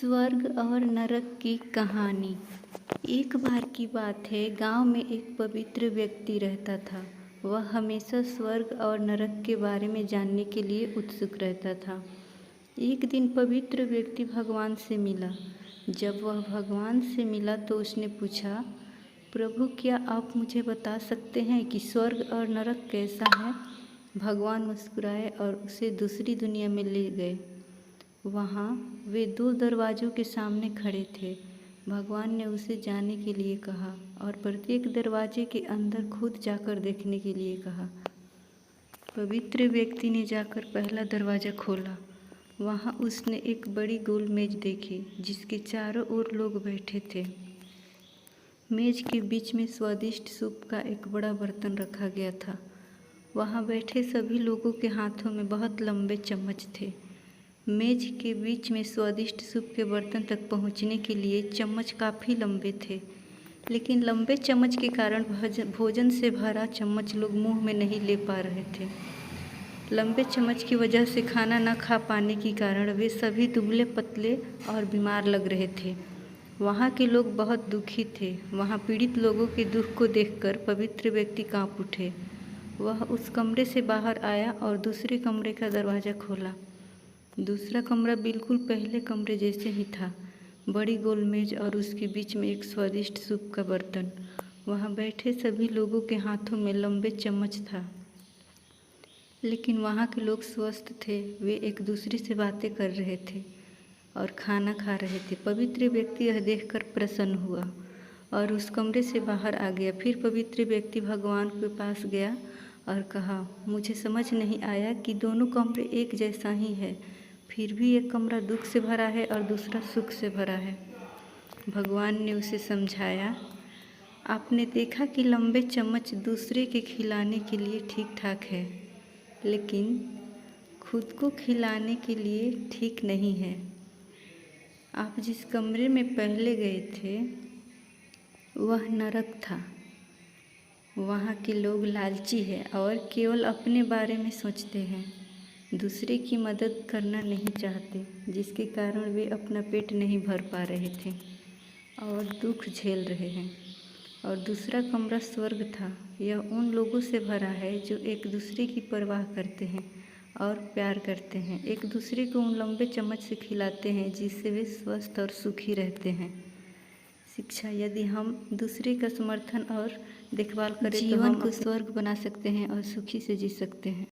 स्वर्ग और नरक की कहानी। एक बार की बात है, गांव में एक पवित्र व्यक्ति रहता था। वह हमेशा स्वर्ग और नरक के बारे में जानने के लिए उत्सुक रहता था। एक दिन पवित्र व्यक्ति भगवान से मिला। जब वह भगवान से मिला तो उसने पूछा, प्रभु, क्या आप मुझे बता सकते हैं कि स्वर्ग और नरक कैसा है? भगवान मुस्कुराए और उसे दूसरी दुनिया में ले गए। वहाँ वे दो दरवाज़ों के सामने खड़े थे। भगवान ने उसे जाने के लिए कहा और प्रत्येक दरवाजे के अंदर खुद जाकर देखने के लिए कहा। पवित्र व्यक्ति ने जाकर पहला दरवाज़ा खोला। वहाँ उसने एक बड़ी गोल मेज देखी जिसके चारों ओर लोग बैठे थे। मेज के बीच में स्वादिष्ट सूप का एक बड़ा बर्तन रखा गया था। वहाँ बैठे सभी लोगों के हाथों में बहुत लंबे चम्मच थे। मेज के बीच में स्वादिष्ट सूप के बर्तन तक पहुंचने के लिए चम्मच काफ़ी लंबे थे, लेकिन लंबे चम्मच के कारण भोजन से भरा चम्मच लोग मुंह में नहीं ले पा रहे थे। लंबे चम्मच की वजह से खाना न खा पाने के कारण वे सभी दुबले पतले और बीमार लग रहे थे। वहाँ के लोग बहुत दुखी थे। वहाँ पीड़ित लोगों के दुख को देखकर पवित्र व्यक्ति काँप उठे। वह उस कमरे से बाहर आया और दूसरे कमरे का दरवाज़ा खोला। दूसरा कमरा बिल्कुल पहले कमरे जैसे ही था। बड़ी गोल मेज और उसके बीच में एक स्वादिष्ट सूप का बर्तन। वहाँ बैठे सभी लोगों के हाथों में लंबे चम्मच था, लेकिन वहाँ के लोग स्वस्थ थे। वे एक दूसरे से बातें कर रहे थे और खाना खा रहे थे। पवित्र व्यक्ति यह देखकर प्रसन्न हुआ और उस कमरे से बाहर आ गया। फिर पवित्र व्यक्ति भगवान के पास गया और कहा, मुझे समझ नहीं आया कि दोनों कमरे एक जैसा ही है, फिर भी एक कमरा दुख से भरा है और दूसरा सुख से भरा है। भगवान ने उसे समझाया, आपने देखा कि लंबे चम्मच दूसरे के खिलाने के लिए ठीक ठाक है, लेकिन खुद को खिलाने के लिए ठीक नहीं है। आप जिस कमरे में पहले गए थे वह नरक था। वहाँ के लोग लालची हैं और केवल अपने बारे में सोचते हैं, दूसरे की मदद करना नहीं चाहते, जिसके कारण वे अपना पेट नहीं भर पा रहे थे और दुख झेल रहे हैं। और दूसरा कमरा स्वर्ग था। यह उन लोगों से भरा है जो एक दूसरे की परवाह करते हैं और प्यार करते हैं, एक दूसरे को उन लंबे चम्मच से खिलाते हैं जिससे वे स्वस्थ और सुखी रहते हैं। शिक्षा, यदि हम दूसरे का समर्थन और देखभाल करें तो हम स्वर्ग बना सकते हैं और सुखी से जी सकते हैं।